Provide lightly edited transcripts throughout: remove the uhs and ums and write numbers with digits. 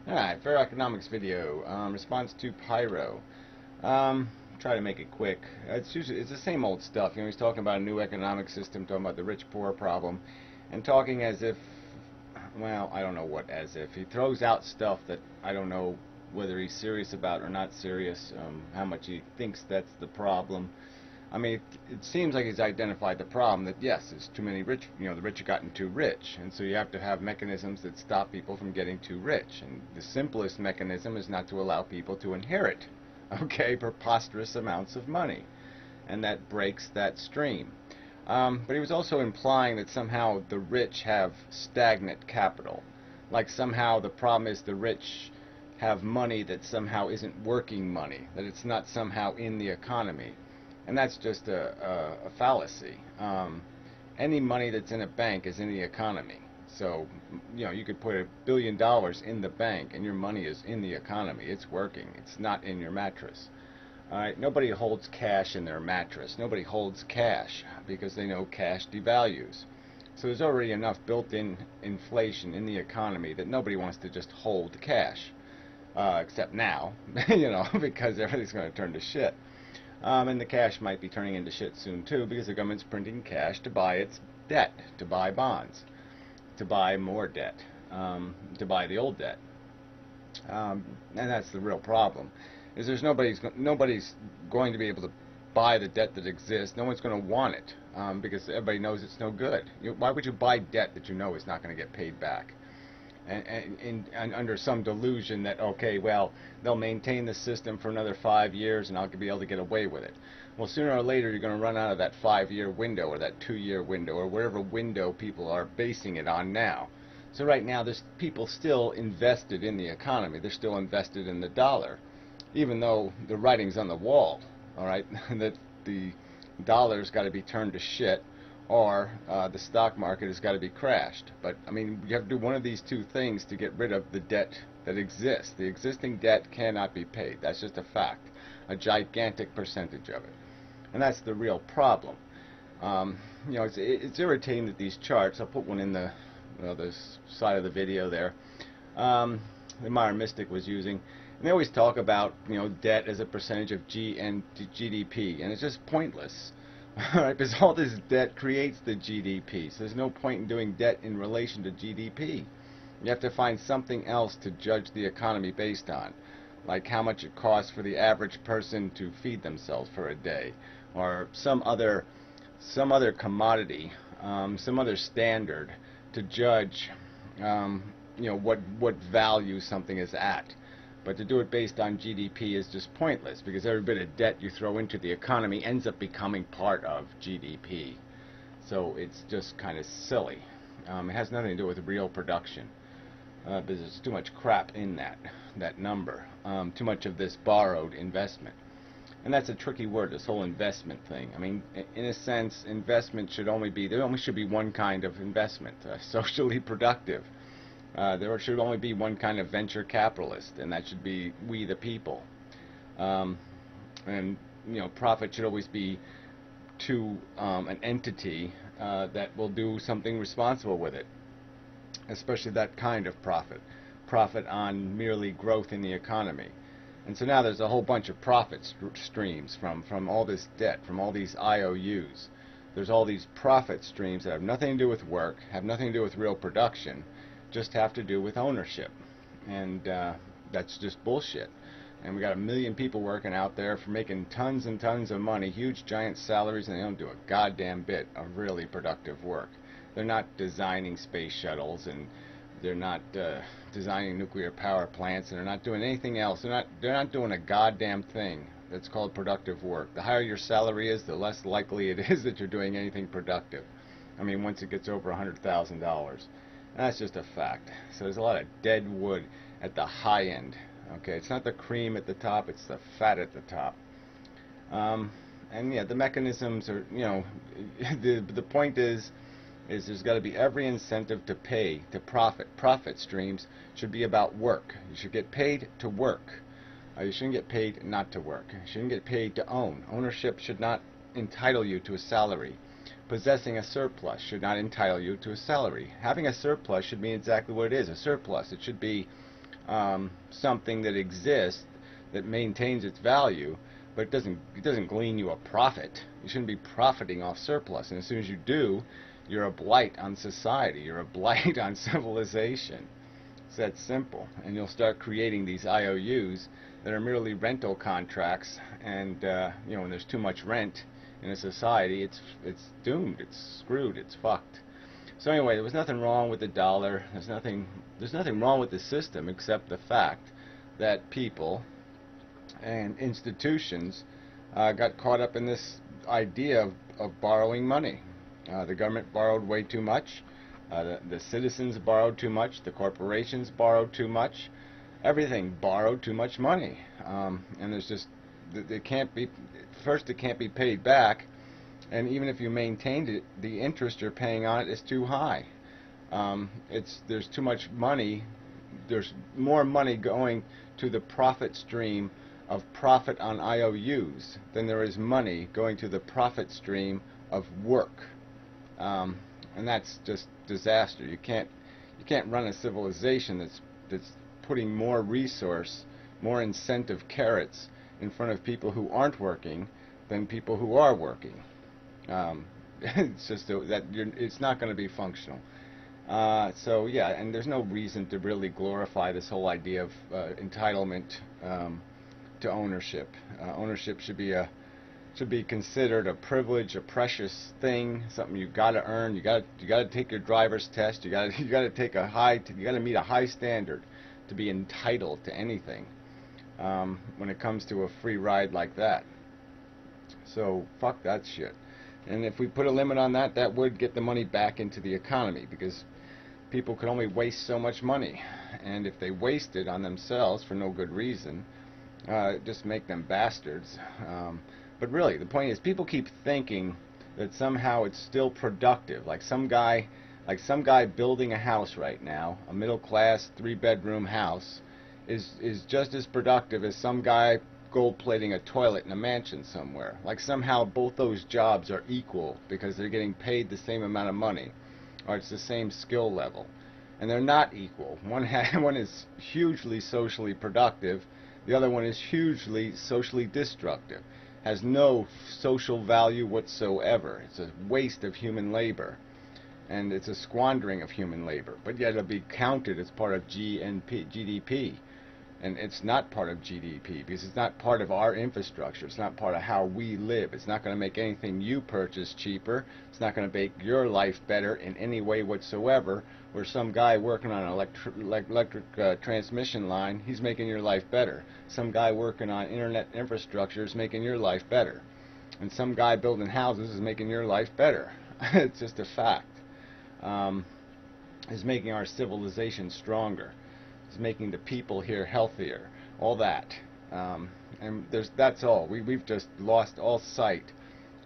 Alright, FairEconomics video. Response to Pyro. Try to make it quick. It's the same old stuff. You know, he's talking about a new economic system, talking about the rich-poor problem, and talking as if, well, I don't know what as if. He throws out stuff that I don't know whether he's serious about or not serious, how much he thinks that's the problem. I mean, it seems like he's identified the problem that yes, there's too many rich, you know, the rich have gotten too rich, and so you have to have mechanisms that stop people from getting too rich. And the simplest mechanism is not to allow people to inherit, okay, preposterous amounts of money, and that breaks that stream. But he was also implying that somehow the rich have stagnant capital, like somehow the problem is the rich have money that somehow isn't working money, that it's not somehow in the economy. And that's just a fallacy. Any money that's in a bank is in the economy. So, you know, you could put $1 billion in the bank and your money is in the economy. It's working. It's not in your mattress. All right, nobody holds cash in their mattress. Nobody holds cash because they know cash devalues. So there's already enough built-in inflation in the economy that nobody wants to just hold cash. Except now, you know, because everything's going to turn to shit. And the cash might be turning into shit soon too, because the government's printing cash to buy its debt, to buy bonds, to buy more debt, to buy the old debt. And that's the real problem. Is there's nobody's going to be able to buy the debt that exists. No one's going to want it because everybody knows it's no good. Why would you buy debt that you know is not going to get paid back? And under some delusion that, okay, well, they'll maintain the system for another 5 years and I'll be able to get away with it. Well, sooner or later you're going to run out of that 5-year window or that 2-year window or whatever window people are basing it on now. So right now there's people still invested in the economy. They're still invested in the dollar, even though the writing's on the wall, all right, that the dollar's got to be turned to shit, or the stock market has got to be crashed. But I mean, you have to do one of these two things to get rid of the debt that exists. The existing debt cannot be paid. That's just a fact, a gigantic percentage of it, and that's the real problem. You know, it's irritating that these charts. I'll put one in the this side of the video there. The modern mystic was using, and they always talk about, you know, debt as a percentage of GDP, and it's just pointless. Alright, because all this debt creates the GDP, so there's no point in doing debt in relation to GDP. You have to find something else to judge the economy based on, like how much it costs for the average person to feed themselves for a day, or some other commodity, some other standard to judge, you know, what value something is at. But to do it based on GDP is just pointless, because every bit of debt you throw into the economy ends up becoming part of GDP. So it's just kind of silly. It has nothing to do with real production, because there's too much crap in that number. Too much of this borrowed investment. And that's a tricky word, this whole investment thing. I mean, in a sense, investment should only be, there only should be one kind of investment, socially productive. There should only be one kind of venture capitalist, and that should be we the people. And you know, profit should always be to an entity that will do something responsible with it, especially that kind of profit on merely growth in the economy. And so now there's a whole bunch of profit streams from all this debt, from all these IOUs. There's all these profit streams that have nothing to do with work, have nothing to do with real production, just have to do with ownership. And that's just bullshit. And we got 1 million people working out there for making tons and tons of money, huge giant salaries, and they don't do a goddamn bit of really productive work. They're not designing space shuttles, and they're not designing nuclear power plants, and they're not doing anything else. They're not doing a goddamn thing that's called productive work. The higher your salary is, the less likely it is that you're doing anything productive. I mean, once it gets over $100,000. That's just a fact. So there's a lot of dead wood at the high end. Okay, it's not the cream at the top, it's the fat at the top. And yeah, the mechanisms are, you know, the point is there's got to be every incentive to pay, to profit. Profit streams should be about work. You should get paid to work. You shouldn't get paid not to work. You shouldn't get paid to own. Ownership should not entitle you to a salary. Possessing a surplus should not entitle you to a salary. Having a surplus should mean exactly what it is, a surplus. It should be something that exists that maintains its value, but it doesn't glean you a profit. You shouldn't be profiting off surplus, and as soon as you do, you're a blight on society. You're a blight on civilization. It's that simple, and you'll start creating these IOUs that are merely rental contracts, and when there's too much rent in a society, it's doomed, it's screwed, it's fucked. So anyway, there was nothing wrong with the dollar. There's nothing wrong with the system except the fact that people and institutions got caught up in this idea of borrowing money. The government borrowed way too much. The citizens borrowed too much. The corporations borrowed too much. Everything borrowed too much money. And there's just, it can't be, first it can't be paid back, and even if you maintained it, the interest you're paying on it is too high. There's too much money. There's more money going to the profit stream of profit on IOUs than there is money going to the profit stream of work. And that's just disaster. You can't run a civilization that's putting more resource, more incentive carrots in front of people who aren't working than people who are working. It's just it's not going to be functional. So yeah, and there's no reason to really glorify this whole idea of entitlement to ownership. Ownership should be considered a privilege, a precious thing, something you got to earn. You got to take your driver's test. You got to take you got to meet a high standard to be entitled to anything when it comes to a free ride like that. So fuck that shit. And if we put a limit on that, that would get the money back into the economy, because people could only waste so much money, and if they waste it on themselves for no good reason, just make them bastards. But really, the point is, people keep thinking that somehow it's still productive. Like some guy building a house right now, a middle-class 3-bedroom house, is just as productive as some guy gold-plating a toilet in a mansion somewhere. Like somehow both those jobs are equal because they're getting paid the same amount of money, or it's the same skill level. And they're not equal. One is hugely socially productive, the other one is hugely socially destructive. Has no social value whatsoever. It's a waste of human labor, and it's a squandering of human labor, but yet it'll be counted as part of GDP. And it's not part of GDP because it's not part of our infrastructure. It's not part of how we live. It's not going to make anything you purchase cheaper. It's not going to make your life better in any way whatsoever. Where some guy working on an electric transmission line, he's making your life better. Some guy working on internet infrastructure is making your life better. And some guy building houses is making your life better. It's just a fact. It's making our civilization stronger. Is making the people here healthier, all that, and that's all. We've just lost all sight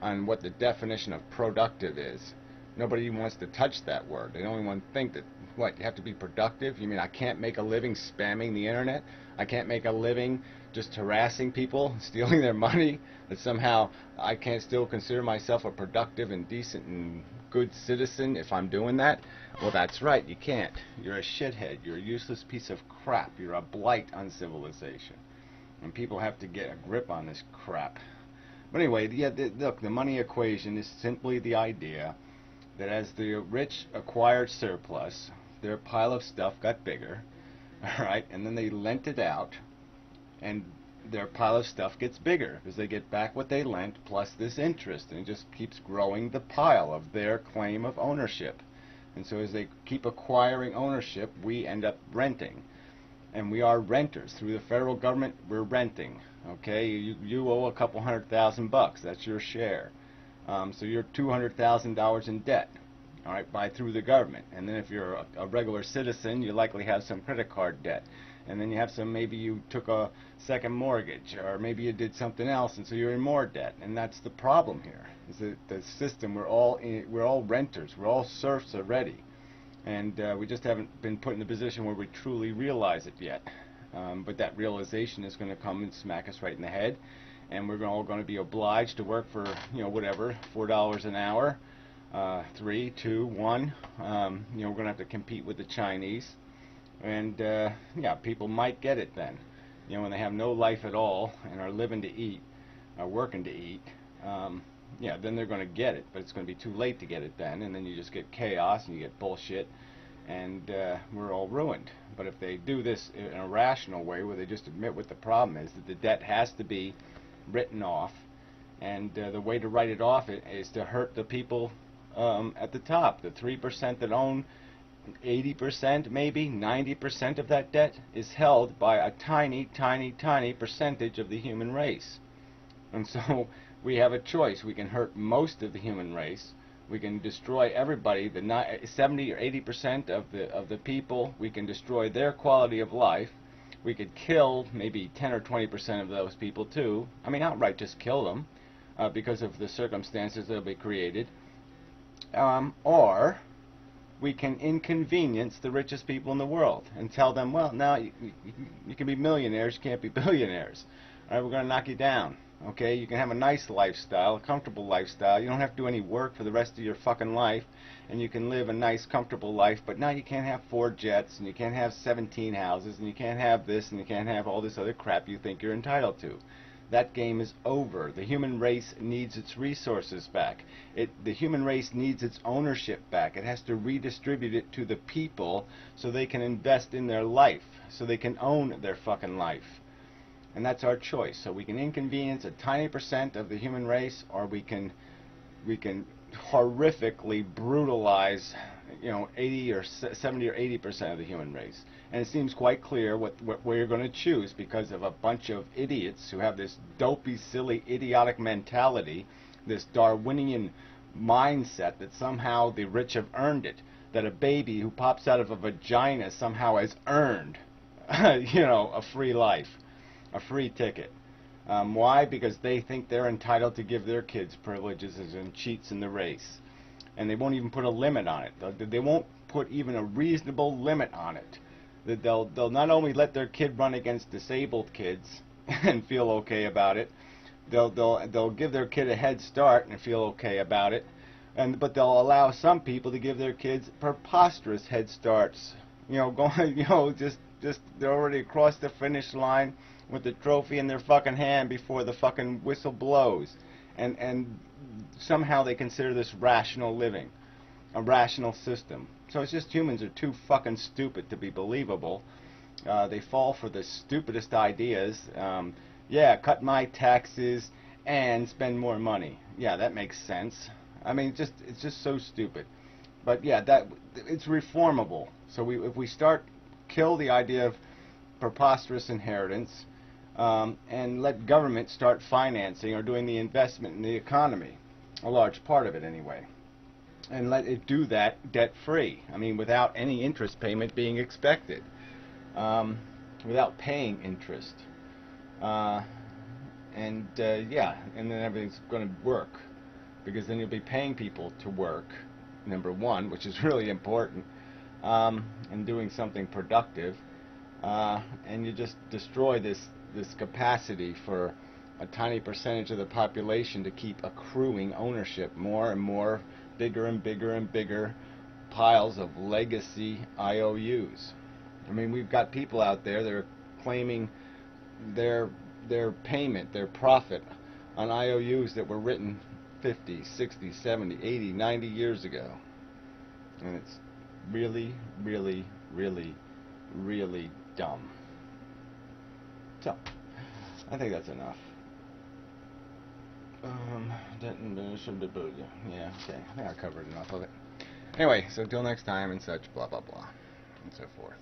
on what the definition of productive is. Nobody even wants to touch that word. They don't even think that, what, you have to be productive? You mean I can't make a living spamming the internet? I can't make a living just harassing people, stealing their money? That somehow I can't still consider myself a productive and decent and good citizen if I'm doing that? Well, that's right, you can't. You're a shithead. You're a useless piece of crap. You're a blight on civilization. And people have to get a grip on this crap. But anyway, yeah, look, the money equation is simply the idea that as the rich acquired surplus, their pile of stuff got bigger, all right, and then they lent it out, and their pile of stuff gets bigger because they get back what they lent plus this interest, and it just keeps growing the pile of their claim of ownership. And so as they keep acquiring ownership, we end up renting. And we are renters. Through the federal government, we're renting. Okay, you owe a couple $100,000. That's your share. So you're $200,000 in debt, all right, through the government. And then if you're a regular citizen, you likely have some credit card debt. And then you have some, maybe you took a second mortgage, or maybe you did something else, and so you're in more debt. And that's the problem here, is that the system, we're all renters, we're all serfs already. And we just haven't been put in the position where we truly realize it yet. But that realization is going to come and smack us right in the head. And we're all going to be obliged to work for, whatever, $4 an hour, 3, 2, 1. We're going to have to compete with the Chinese. And yeah, people might get it then. You know, when they have no life at all and are living to eat, are working to eat, yeah, then they're going to get it. But it's going to be too late to get it then, and then you just get chaos and you get bullshit, and we're all ruined. But if they do this in a rational way, where they just admit what the problem is, that the debt has to be written off, and the way to write it off is to hurt the people at the top, the 3% that own 80%, maybe 90% of that debt is held by a tiny, tiny, tiny percentage of the human race. And so we have a choice. We can hurt most of the human race. We can destroy everybody, the 70 or 80% of the people. We can destroy their quality of life. We could kill maybe 10 or 20% of those people too. I mean, outright just kill them because of the circumstances that will be created. Or we can inconvenience the richest people in the world and tell them, well, now you can be millionaires, you can't be billionaires. All right, we're going to knock you down. Okay, you can have a nice lifestyle, a comfortable lifestyle. You don't have to do any work for the rest of your fucking life, and you can live a nice, comfortable life. But now you can't have 4 jets, and you can't have 17 houses, and you can't have this, and you can't have all this other crap you think you're entitled to. That game is over. The human race needs its resources back. The human race needs its ownership back. It has to redistribute it to the people so they can invest in their life, so they can own their fucking life. And that's our choice. So we can inconvenience a tiny percent of the human race, or we can horrifically brutalize, 80 or 70 or 80% of the human race. And it seems quite clear what you're going to choose, because of a bunch of idiots who have this dopey, silly, idiotic mentality, this Darwinian mindset that somehow the rich have earned it, that a baby who pops out of a vagina somehow has earned, a free life, a free ticket. Why? Because they think they're entitled to give their kids privileges and cheats in the race. And they won't even put a limit on it. They won't put even a reasonable limit on it. They'll not only let their kid run against disabled kids and feel okay about it, they'll give their kid a head start and feel okay about it, but they'll allow some people to give their kids preposterous head starts. Just they're already across the finish line with the trophy in their fucking hand before the fucking whistle blows, and somehow they consider this rational living, a rational system. So it's just humans are too fucking stupid to be believable. They fall for the stupidest ideas. Yeah, cut my taxes and spend more money. Yeah, that makes sense. I mean, it's just so stupid. But yeah, it's reformable. So if we kill the idea of preposterous inheritance, and let government start financing or doing the investment in the economy, a large part of it anyway, and let it do that debt-free. I mean, without any interest payment being expected, without paying interest, yeah, and then everything's going to work, because then you'll be paying people to work, number one, which is really important, and doing something productive, and you just destroy this capacity for a tiny percentage of the population to keep accruing ownership, more and more, bigger and bigger and bigger piles of legacy IOUs. I mean, we've got people out there that are claiming their payment, their profit on IOUs that were written 50, 60, 70, 80, 90 years ago. And it's really, really, really, really dumb. So, I think that's enough. Yeah, okay. I think I covered enough of it. Anyway, so till next time and such, blah, blah, blah, and so forth.